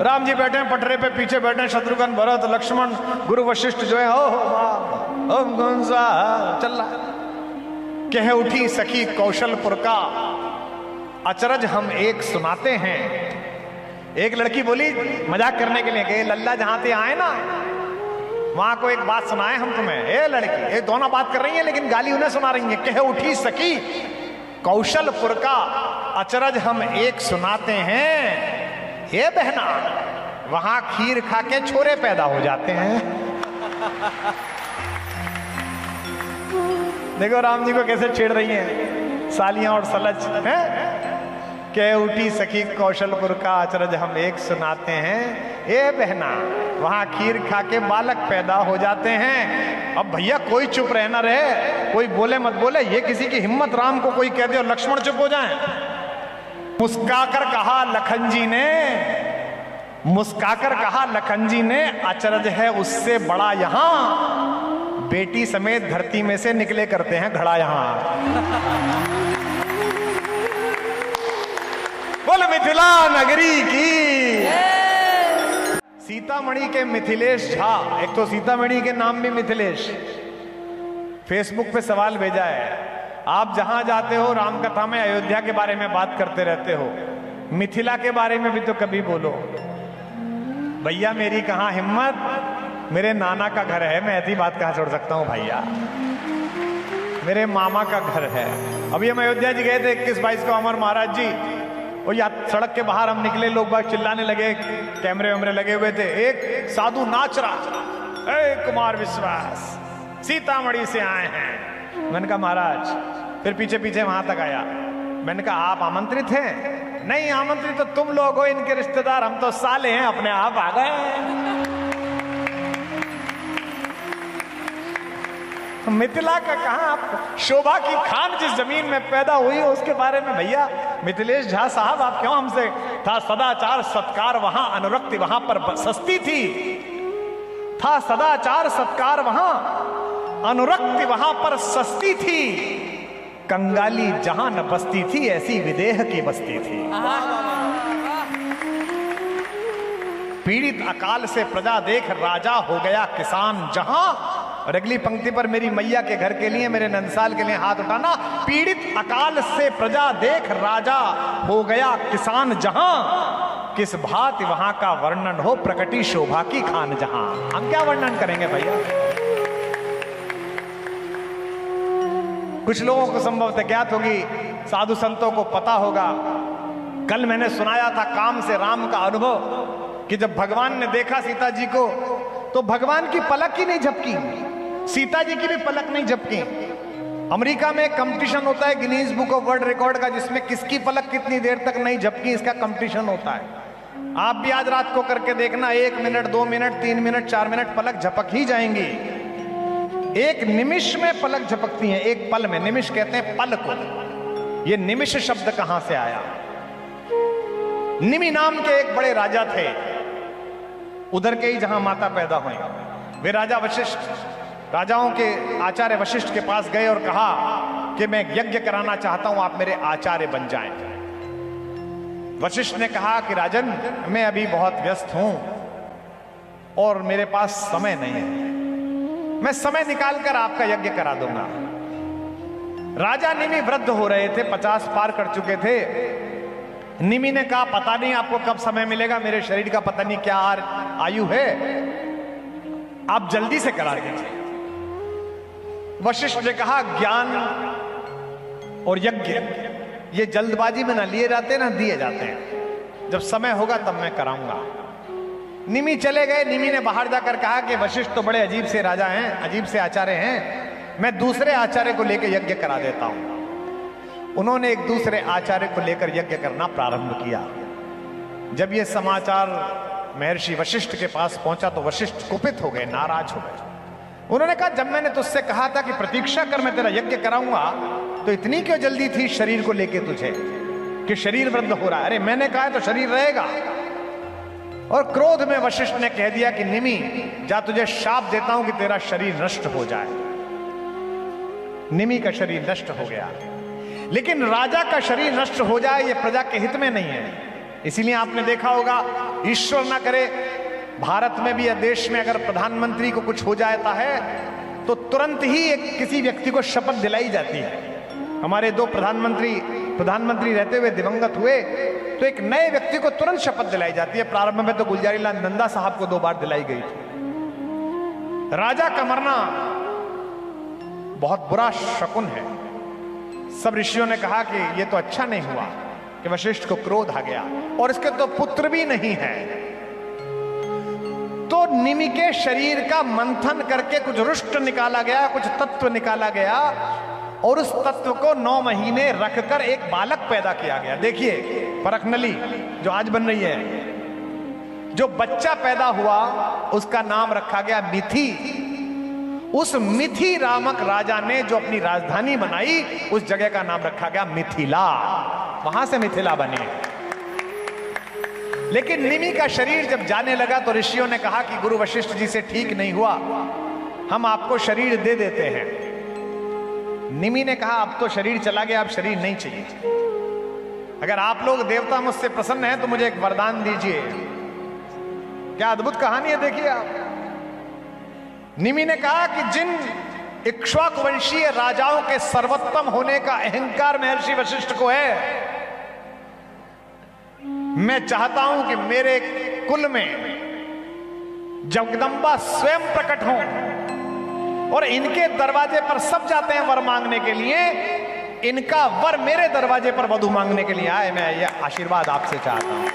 राम जी बैठे हैं पटरे पे, पीछे बैठे हैं शत्रुघ्न, भरत, लक्ष्मण, गुरु वशिष्ठ जो है ओम कौन सा चल रहा। कह उठी सखी कौशलपुर का अचरज हम एक सुनाते हैं। एक लड़की बोली मजाक करने के लिए कि लल्ला जहां से आए ना वहां को एक बात सुनाए हम तुम्हें। ए लड़की, ये दोनों बात कर रही हैं लेकिन गाली उन्हें सुना रही है। कह उठी सखी कौशलपुर का अचरज हम एक सुनाते हैं। ये बहना वहां खीर खा के छोरे पैदा हो जाते हैं। देखो राम जी को कैसे छेड़ रही हैं सालियां और सलज हैं। कह उठी सखी कौशलपुर का अचरज हम एक सुनाते हैं। ए बहना वहां खीर खा के बालक पैदा हो जाते हैं। अब भैया कोई चुप रहना रहे, कोई बोले मत बोले। ये किसी की हिम्मत, राम को कोई कह दे और लक्ष्मण चुप हो जाए। मुस्काकर कहा लखन जी ने, मुस्काकर कहा लखन जी ने, अचरज है उससे बड़ा यहां बेटी समेत धरती में से निकले करते हैं घड़ा यहां। बोल मिथिला नगरी की। सीतामढ़ी के मिथिलेश झा, एक तो सीतामढ़ी के नाम भी मिथिलेश, फेसबुक पे सवाल भेजा है। आप जहां जाते हो राम कथा में अयोध्या के बारे में बात करते रहते हो, मिथिला के बारे में भी तो कभी बोलो। भैया मेरी कहां हिम्मत, मेरे नाना का घर है, मैं ऐसी बात कहां छोड़ सकता हूं भैया। मेरे मामा का घर है। अभी हम अयोध्या जी गए थे 21-22 को, अमर महाराज जी, और या सड़क के बाहर हम निकले, लोग बाग चिल्लाने लगे, कैमरे वैमरे लगे हुए थे। एक साधु नाच रहा, ए कुमार विश्वास सीतामढ़ी से आए हैं। मैंने कहा महाराज, फिर पीछे पीछे वहां तक आया। मैंने कहा आप आमंत्रित हैं? नहीं आमंत्रित तो तुम लोग हो, इनके रिश्तेदार, हम तो साले हैं, अपने आप आ गए। मिथिला का कहां आप, शोभा की खान जिस जमीन में पैदा हुई हो उसके बारे में भैया। मिथिलेश झा साहब आप क्यों हमसे, था सदाचार सत्कार वहां, अनुरक्ति वहां पर सस्ती थी। था सदाचार सत्कार वहां, अनुरक्ति वहां पर सस्ती थी। कंगाली जहां न बसती थी, ऐसी विदेह की बस्ती थी। पीड़ित अकाल से प्रजा देख राजा हो गया किसान जहां। और अगली पंक्ति पर मेरी मैया के घर के लिए, मेरे नंदसाल के लिए हाथ उठाना। पीड़ित अकाल से प्रजा देख राजा हो गया किसान जहां। किस भांति वहां का वर्णन हो, प्रकटी शोभा की खान जहां। हम क्या वर्णन करेंगे भैया। कुछ लोगों को संभवतः ज्ञात होगी, साधु संतों को पता होगा। कल मैंने सुनाया था काम से राम का अनुभव, कि जब भगवान ने देखा सीता जी को तो भगवान की पलक ही नहीं झपकी, सीता जी की भी पलक नहीं झपकी। अमेरिका में एक कंपटीशन होता है Guinness book of world record का, जिसमें किसकी पलक कितनी देर तक नहीं झपकी इसका कंपटीशन होता है। आप भी आज रात को करके देखना, 1 मिनट 2 मिनट 3 मिनट 4 मिनट पलक झपक ही जाएंगी। एक निमिष में पलक झपकती है, एक पल में। निमिष कहते हैं पल को। ये निमिष शब्द कहां से आया? निमि नाम के एक बड़े राजा थे, उधर के ही जहां माता पैदा हुई। वे राजा वशिष्ठ, राजाओं के आचार्य वशिष्ठ के पास गए और कहा कि मैं यज्ञ कराना चाहता हूं, आप मेरे आचार्य बन जाएं। वशिष्ठ ने कहा कि राजन मैं अभी बहुत व्यस्त हूं और मेरे पास समय नहीं है, मैं समय निकालकर आपका यज्ञ करा दूंगा। राजा निमि वृद्ध हो रहे थे, 50 पार कर चुके थे। निमि ने कहा पता नहीं आपको कब समय मिलेगा, मेरे शरीर का पता नहीं क्या आयु है, आप जल्दी से करा दीजिए। वशिष्ठ ने कहा ज्ञान और यज्ञ ये जल्दबाजी में ना लिए जाते ना दिए जाते हैं, जब समय होगा तब मैं कराऊंगा। निमि चले गए। निमि ने बाहर जाकर कहा कि वशिष्ठ तो बड़े अजीब से राजा हैं, अजीब से आचार्य हैं, मैं दूसरे आचार्य को लेकर यज्ञ करा देता हूं। उन्होंने एक दूसरे आचार्य को लेकर यज्ञ करना प्रारंभ किया। जब यह समाचार महर्षि वशिष्ठ के पास पहुंचा तो वशिष्ठ कुपित हो गए, नाराज हो गए। उन्होंने कहा जब मैंने तुझसे कहा था कि प्रतीक्षा कर मैं तेरा यज्ञ कराऊंगा तो इतनी क्यों जल्दी थी शरीर को लेके तुझे, कि शरीर वृद्ध हो रहा है। अरे मैंने कहा है तो शरीर रहेगा। और क्रोध में वशिष्ठ ने कह दिया कि निमि जा तुझे शाप देता हूं कि तेरा शरीर नष्ट हो जाए। निमि का शरीर नष्ट हो गया, लेकिन राजा का शरीर नष्ट हो जाए यह प्रजा के हित में नहीं है। इसीलिए आपने देखा होगा ईश्वर ना करे भारत में भी या देश में अगर प्रधानमंत्री को कुछ हो जाता है तो तुरंत ही एक किसी व्यक्ति को शपथ दिलाई जाती है। हमारे दो प्रधानमंत्री रहते हुए दिवंगत हुए तो एक नए व्यक्ति को तुरंत शपथ दिलाई जाती है। प्रारंभ में तो गुलजारीलाल नंदा साहब को 2 बार दिलाई गई थी। राजा का मरना बहुत बुरा शकुन है। सब ऋषियों ने कहा कि यह तो अच्छा नहीं हुआ कि वशिष्ठ को क्रोध आ गया और इसके तो पुत्र भी नहीं है। तो निमि के शरीर का मंथन करके कुछ रुष्ट निकाला गया, कुछ तत्व निकाला गया और उस तत्व को 9 महीने रखकर एक बालक पैदा किया गया। देखिए परखनली जो आज बन रही है, जो बच्चा पैदा हुआ उसका नाम रखा गया मिथि। उस मिथि नामक राजा ने जो अपनी राजधानी बनाई उस जगह का नाम रखा गया मिथिला। वहां से मिथिला बनी। लेकिन निमि का शरीर जब जाने लगा तो ऋषियों ने कहा कि गुरु वशिष्ठ जी से ठीक नहीं हुआ, हम आपको शरीर दे देते हैं। निमि ने कहा अब तो शरीर चला गया, अब शरीर नहीं चाहिए। अगर आप लोग देवता मुझसे प्रसन्न हैं तो मुझे एक वरदान दीजिए। क्या अद्भुत कहानी है, देखिए आप। निमि ने कहा कि जिन इक्ष्वाकु वंशीय राजाओं के सर्वोत्तम होने का अहंकार महर्षि वशिष्ठ को है, मैं चाहता हूं कि मेरे कुल में जगदंबा स्वयं प्रकट हों और इनके दरवाजे पर सब जाते हैं वर मांगने के लिए, इनका वर मेरे दरवाजे पर वधु मांगने के लिए आए। मैं यह आशीर्वाद आपसे चाहता हूं।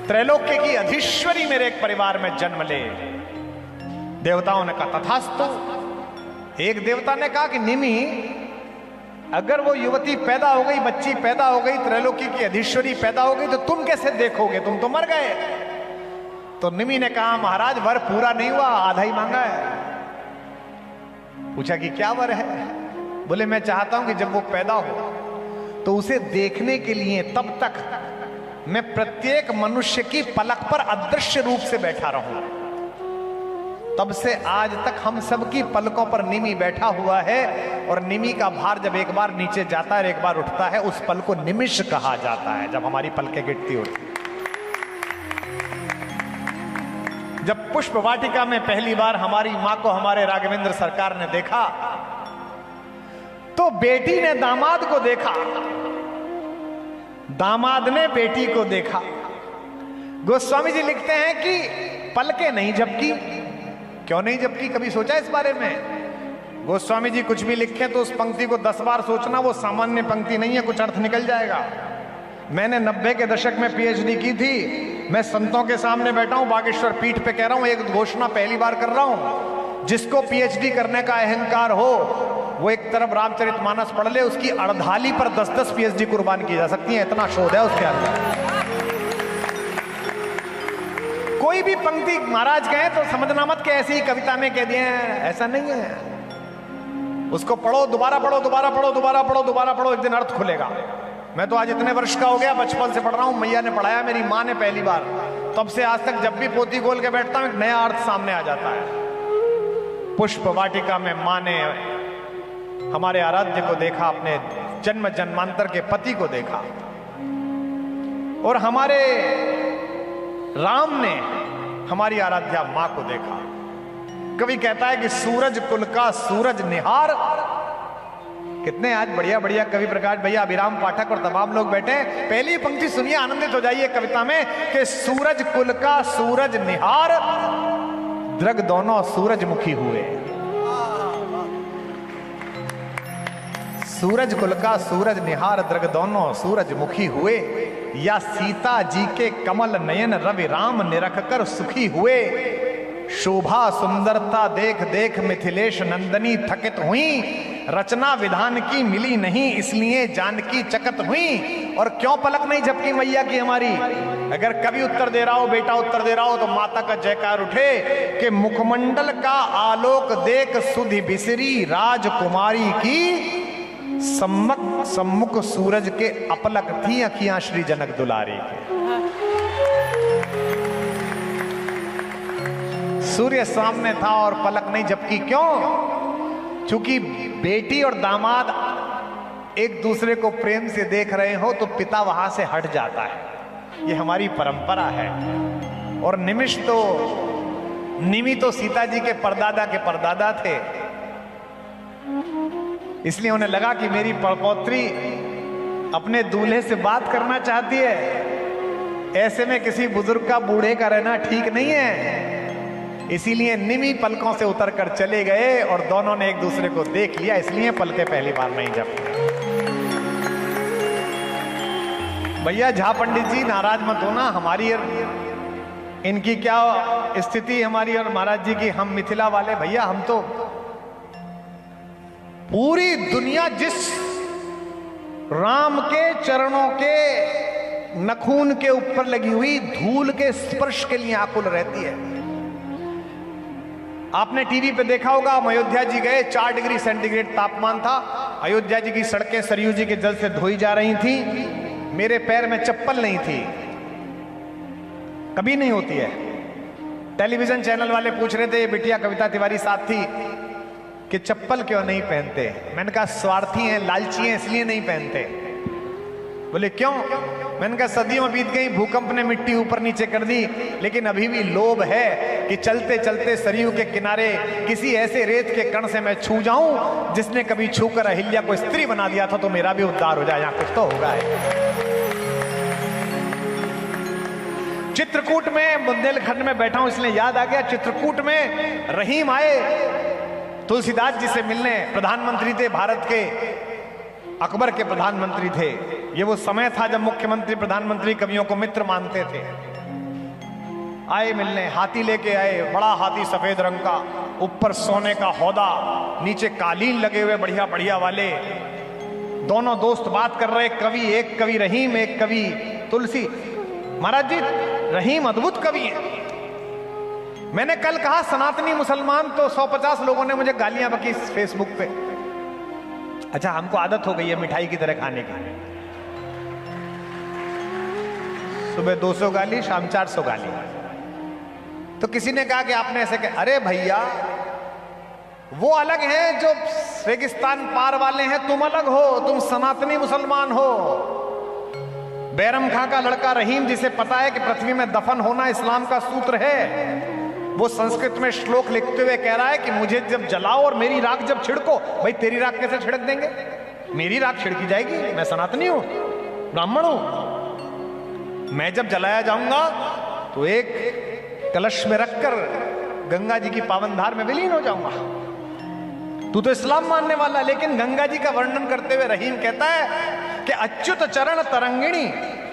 त्रैलोक्य की अधीश्वरी मेरे एक परिवार में जन्म ले। देवताओं ने कहा तथास्तु। एक देवता ने कहा कि निमि अगर वो युवती पैदा हो गई, बच्ची पैदा हो गई, त्रैलोक्य की अधीश्वरी पैदा हो गई तो तुम कैसे देखोगे, तुम तो मर गए। तो निमि ने कहा महाराज वर पूरा नहीं हुआ, आधा ही मांगा है। पूछा कि क्या वर है? बोले मैं चाहता हूं कि जब वो पैदा हो तो उसे देखने के लिए तब तक मैं प्रत्येक मनुष्य की पलक पर अदृश्य रूप से बैठा रहूं। तब से आज तक हम सब की पलकों पर निमि बैठा हुआ है और निमि का भार जब एक बार नीचे जाता है और एक बार उठता है उस पल को निमिष कहा जाता है, जब हमारी पलकें गिरती उठती। जब पुष्प वाटिका में पहली बार हमारी मां को हमारे राघवेंद्र सरकार ने देखा तो बेटी ने दामाद को देखा, दामाद ने बेटी को देखा। गोस्वामी जी लिखते हैं कि पलकें नहीं झपकी। क्यों नहीं झपकी, कभी सोचा इस बारे में? गोस्वामी जी कुछ भी लिखे तो उस पंक्ति को 10 बार सोचना, वो सामान्य पंक्ति नहीं है, कुछ अर्थ निकल जाएगा। मैंने 90 के दशक में पीएचडी की थी। मैं संतों के सामने बैठा हूं, बागेश्वर पीठ पे कह रहा हूं, एक घोषणा पहली बार कर रहा हूं। जिसको पीएचडी करने का अहंकार हो वो एक तरफ रामचरितमानस पढ़ ले, उसकी अड़धाली पर 10-10 पीएचडी कुर्बान की जा सकती है, इतना शोध है उसके अंदर। कोई भी पंक्ति महाराज कहे तो समझना मत कि ऐसी ही कविता में कह दिए हैं, ऐसा नहीं है। उसको पढ़ो, दोबारा पढ़ो, दोबारा पढ़ो, दोबारा पढ़ो, दोबारा पढ़ो, एक दिन अर्थ खुलेगा। मैं तो आज इतने वर्ष का हो गया, बचपन से पढ़ रहा हूं, मैया ने पढ़ाया, मेरी माँ ने पहली बार, तब से आज तक जब भी पोथी खोल के बैठता हूं एक नया अर्थ सामने आ जाता है। पुष्प वाटिका में माँ ने हमारे आराध्य को देखा, अपने जन्म जन्मांतर के पति को देखा, और हमारे राम ने हमारी आराध्या मां को देखा। कवि कहता है कि सूरज कुल का सूरज निहार। कितने आज बढ़िया बढ़िया कवि प्रकाश भैया, अभिराम पाठक और तमाम लोग बैठे। पहली पंक्ति सुनिए, आनंदित हो जाइए कविता में कि सूरज कुल का सूरज निहार, दृग दोनों सूरजमुखी हुए। सूरज कुल का सूरज निहार, दृग दोनों सूरजमुखी हुए। या सीता जी के कमल नयन रवि राम निरख कर सुखी हुए। शोभा सुंदरता देख देख मिथिलेश नंदनी थकित हुई। रचना विधान की मिली नहीं, इसलिए जानकी चकित हुई। और क्यों पलक नहीं झपकी मैया की हमारी? अगर कभी उत्तर दे रहा हो, बेटा उत्तर दे रहा हो, तो माता का जयकार उठे कि मुखमंडल का आलोक देख सुधि बिसरी राजकुमारी की। सम्मुख सूरज के अपलक थी अखियां श्री जनक दुलारी के। सूर्य सामने था और पलक नहीं झपकी। क्यों? क्योंकि बेटी और दामाद एक दूसरे को प्रेम से देख रहे हो तो पिता वहां से हट जाता है। ये हमारी परंपरा है। और निमि तो सीता जी के परदादा थे, इसलिए उन्हें लगा कि मेरी परपौत्री अपने दूल्हे से बात करना चाहती है, ऐसे में किसी बुजुर्ग का बूढ़े का रहना ठीक नहीं है। इसीलिए निमि पलकों से उतर कर चले गए और दोनों ने एक दूसरे को देख लिया, इसलिए पलके पहली बार नहीं झपकी। भैया झा पंडित जी नाराज मत होना, हमारी और इनकी क्या स्थिति, हमारी और महाराज जी की, हम मिथिला वाले भैया, हम तो पूरी दुनिया जिस राम के चरणों के नखून के ऊपर लगी हुई धूल के स्पर्श के लिए आकुल रहती है। आपने टीवी पे देखा होगा, हम अयोध्या जी गए, 4 डिग्री सेंटीग्रेड तापमान था। अयोध्या जी की सड़कें सरयू जी के जल से धोई जा रही थी, मेरे पैर में चप्पल नहीं थी, कभी नहीं होती है। टेलीविजन चैनल वाले पूछ रहे थे, बिटिया कविता तिवारी साथ थी, कि चप्पल क्यों नहीं पहनते। मैंने कहा स्वार्थी हैं, लालची हैं, इसलिए नहीं पहनते। बोले क्यों? मैंने कहा सदियों बीत गई, भूकंप ने मिट्टी ऊपर नीचे कर दी, लेकिन अभी भी लोभ है कि चलते चलते सरयू के किनारे किसी ऐसे रेत के कण से मैं छू जाऊं जिसने कभी छूकर अहिल्या को स्त्री बना दिया था, तो मेरा भी उद्धार हो जाए, यहां कुछ तो होगा। चित्रकूट में, बुंदेलखंड में बैठा हूं इसलिए याद आ गया, चित्रकूट में रहीम आए तुलसीदास जी से मिलने। प्रधानमंत्री थे भारत के, अकबर के प्रधानमंत्री थे। ये वो समय था जब मुख्यमंत्री प्रधानमंत्री कवियों को मित्र मानते थे। आए मिलने, हाथी लेके आए, बड़ा हाथी सफेद रंग का, ऊपर सोने का हौदा, नीचे कालीन लगे हुए बढ़िया बढ़िया वाले। दोनों दोस्त बात कर रहे, कवि, एक कवि रहीम, एक कवि तुलसी। महाराज जी रहीम अद्भुत कवि है। मैंने कल कहा सनातनी मुसलमान, तो 150 लोगों ने मुझे गालियां बकी फेसबुक पे। अच्छा, हमको आदत हो गई है मिठाई की तरह खाने की, सुबह 200 गाली, शाम 400 गाली। तो किसी ने कहा कि आपने ऐसे कहा। अरे भैया, वो अलग हैं जो रेगिस्तान पार वाले हैं, तुम अलग हो, तुम सनातनी मुसलमान हो। बैरम खां का लड़का रहीम, जिसे पता है कि पृथ्वी में दफन होना इस्लाम का सूत्र है, वो संस्कृत में श्लोक लिखते हुए कह रहा है कि मुझे जब जलाओ और मेरी राख जब छिड़को। भाई तेरी राख कैसे छिड़क देंगे? मेरी राख छिड़की जाएगी, मैं सनातनी हूं, ब्राह्मण हूं। मैं जब जलाया जाऊंगा तो एक कलश में रखकर गंगा जी की पावन धार में विलीन हो जाऊंगा। तू तो इस्लाम मानने वाला। लेकिन गंगा जी का वर्णन करते हुए रहीम कहता है कि अच्युत चरण तरंगिणी,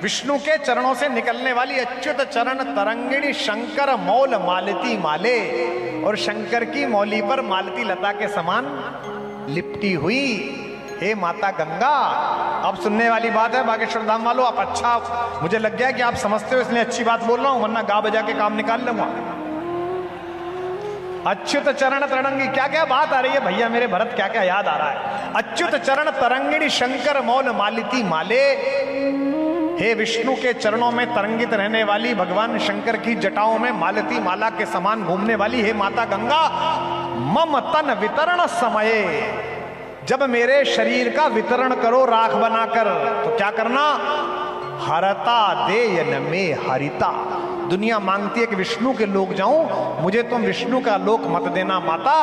विष्णु के चरणों से निकलने वाली अच्युत चरण तरंगिणी, शंकर मौल मालती माले, और शंकर की मौली पर मालती लता के समान लिपटी हुई हे माता गंगा। अब सुनने वाली बात है बागेश्वर धाम वालों, आप अच्छा, मुझे लग गया कि आप समझते हो इसलिए अच्छी बात बोल रहा हूं, वरना गा बजा के काम निकाल लूंगा। अच्युत चरण तरंगी, क्या क्या बात आ रही है भैया मेरे भरत, क्या क्या याद आ रहा है। अच्युत चरण तरंगिणी शंकर मौल मालिती माले, हे विष्णु के चरणों में तरंगित रहने वाली, भगवान शंकर की जटाओं में मालती माला के समान घूमने वाली हे माता गंगा। मम तन वितरण समये, जब मेरे शरीर का वितरण करो राख बनाकर, तो क्या करना? हरता देयन में हरिता, दुनिया मांगती है कि विष्णु के लोक जाऊं, मुझे तुम विष्णु का लोक मत देना माता,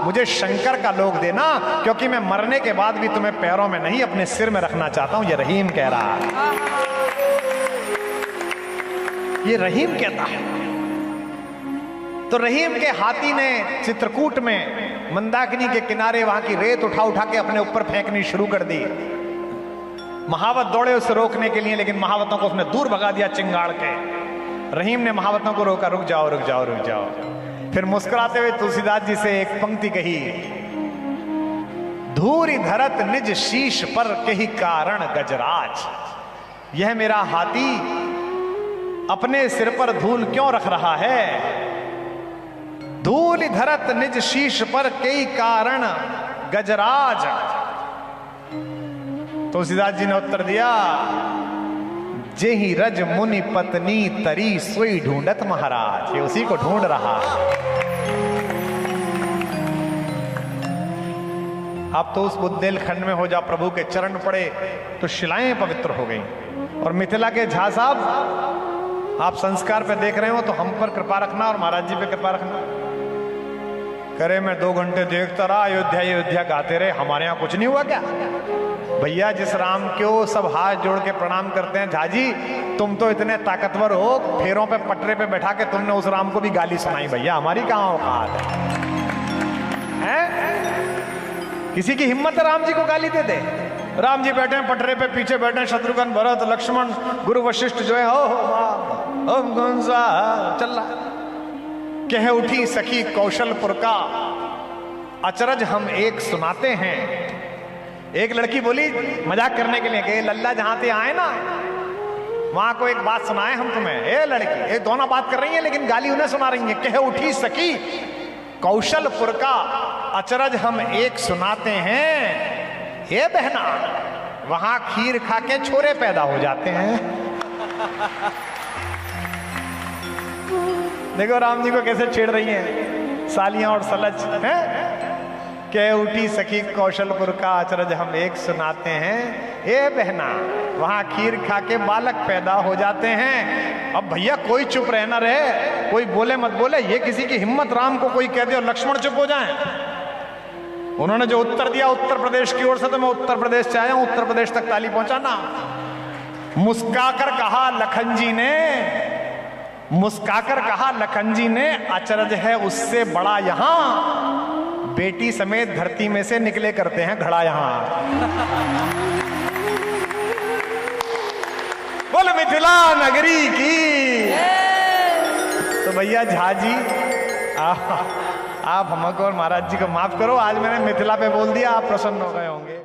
मुझे शंकर का लोक देना, क्योंकि मैं मरने के बाद भी तुम्हें पैरों में नहीं अपने सिर में रखना चाहता हूं। ये रहीम कह रहा है, ये रहीम कहता है। तो रहीम के हाथी ने चित्रकूट में मंदाकिनी के किनारे वहां की रेत उठा उठा के अपने ऊपर फेंकनी शुरू कर दी। महावत दौड़े उसे रोकने के लिए, लेकिन महावतों को उसने दूर भगा दिया चिंगाड़ के। रहीम ने महावतों को रोका, रुक जाओ रुक जाओ रुक जाओ। फिर मुस्कुराते हुए तुलसीदास जी से एक पंक्ति कही, धूरी धरत निज शीश पर कही कारण गजराज। यह मेरा हाथी अपने सिर पर धूल क्यों रख रहा है? धूल धरत निज शीश पर कई कारण गजराज। तुलसीदास जी ने उत्तर दिया, जेहि रज मुनि पत्नी तरी सोई ढूंढत महाराज। ये उसी को ढूंढ रहा। अब तो उस बुंदेलखंड में हो जा प्रभु के चरण पड़े तो शिलाएं पवित्र हो गई। और मिथिला के झा साहब, आप संस्कार पे देख रहे हो तो हम पर कृपा रखना और महाराज जी पे कृपा रखना। करे मैं 2 घंटे देखता रहा, अयोध्या अयोध्या गाते रहे, हमारे यहाँ कुछ नहीं हुआ क्या? भैया जिस राम को सब हाथ जोड़ के प्रणाम करते हैं, झाजी तुम तो इतने ताकतवर हो, फेरों पे पटरे पे बैठा के तुमने उस राम को भी गाली सुनाई। भैया हमारी कहाँ औकात है? किसी की हिम्मत है राम जी को गाली दे दे? राम जी बैठे हैं पटरे पे, पीछे बैठे हैं शत्रुघ्न भरत लक्ष्मण गुरु वशिष्ठ जो है, ओम कौन सा चल रहा। कह उठी सखी कौशलपुर का अचरज हम एक सुनाते हैं। एक लड़की बोली मजाक करने के लिए कि लल्ला जहां से आए ना वहां को एक बात सुनाए हम तुम्हें। ए लड़की, ये दोनों बात कर रही है लेकिन गाली उन्हें सुना रही है। कह उठी सखी कौशलपुर का अचरज हम एक सुनाते हैं। ये बहना वहां खीर खा के छोरे पैदा हो जाते हैं। देखो राम जी को कैसे छेड़ रही हैं सालियां और सलज हैं। कह उठी सखी कौशलपुर का अचरज हम एक सुनाते हैं। ए बहना वहां खीर खा के बालक पैदा हो जाते हैं। अब भैया कोई चुप रहना रहे, कोई बोले मत बोले। ये किसी की हिम्मत, राम को कोई कह दे और लक्ष्मण चुप हो जाए। उन्होंने जो उत्तर दिया उत्तर प्रदेश की ओर से, तो मैं उत्तर प्रदेश से आया हूं, उत्तर प्रदेश तक ताली पहुंचाना। मुस्काकर कहा लखन जी ने, मुस्काकर कहा लखन जी ने, अचरज है उससे बड़ा यहां बेटी समेत धरती में से निकले करते हैं घड़ा यहां। बोल मिथिला नगरी की। तो भैया झा जी आप हमको और महाराज जी को माफ करो, आज मैंने मिथिला पे बोल दिया, आप प्रसन्न हो गए होंगे।